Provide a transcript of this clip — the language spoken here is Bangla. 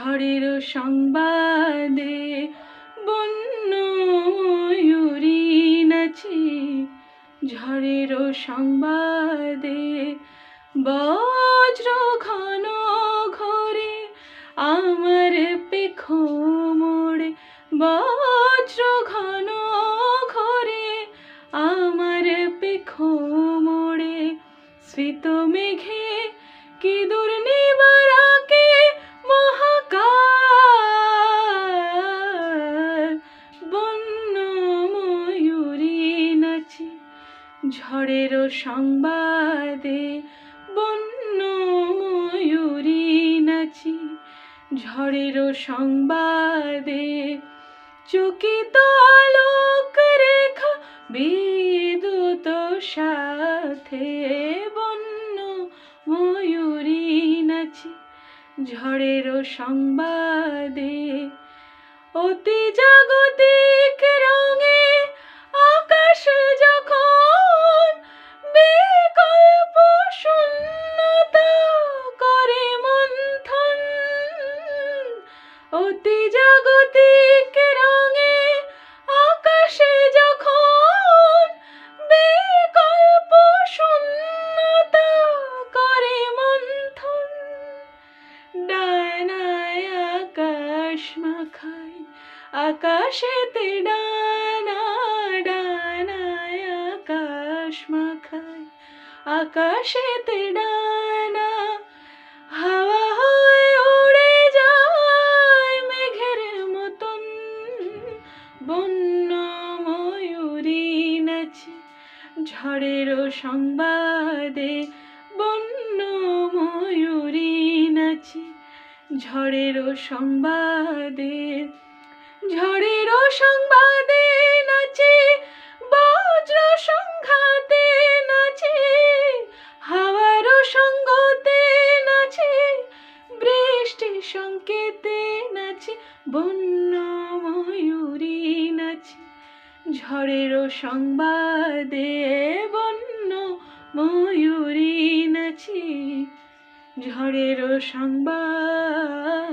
ঝড়ের সংবাদে বন্য ময়ূরী নাচে, ঝড়ের সংবাদে বজ্র ঘন ঘোরে আমার পেখো মোড়ে, বজ্র ঘন ঘোরে আমার পেখো মোড়ে। স্ফীত মেঘে কি দুর্নিবারাকে মহাকাল, বন্য ময়ূরী নাচে, ঝড়ের সংবাদে বন্য ময়ূরী নাচে, ঝড়ের সংবাদে। চকিত আলোক রেখা বিদ্যুৎ সাথে বন্য ময়ূরী নাচে, ঝড়ের সংবাদে। অতি জাগতিক রঙে আকাশ যখন বিকল্প শূন্যতা করে মন্থন, অতি জাগতিক রঙে আকাশ যখন বিকল্প শূন্যতা করে মন্থন। ডানায় আকাশ মাখায় আকাশেতে ডানা, ডানায় আকাশ মাখায় আকাশেতে ডানা। হাওয়া হয়ে উড়ে যায় মেঘের মতন, বন্য ময়ূরী নাচে, ঝড়ের সংবাদে বন্য ময়ূরী নাচে, ঝড়ের সংবাদে। ঝড়ের সংবাদে নাচে বজ্র সংঘাতে নাচে, হাওয়ার সঙ্গতে নাচে বৃষ্টি সংকেতে নাচে, বন্য ময়ূরী নাচে, ঝড়ের সংবাদে বন্য ময়ূরী নাচে, ঝড়ের সংবাদে।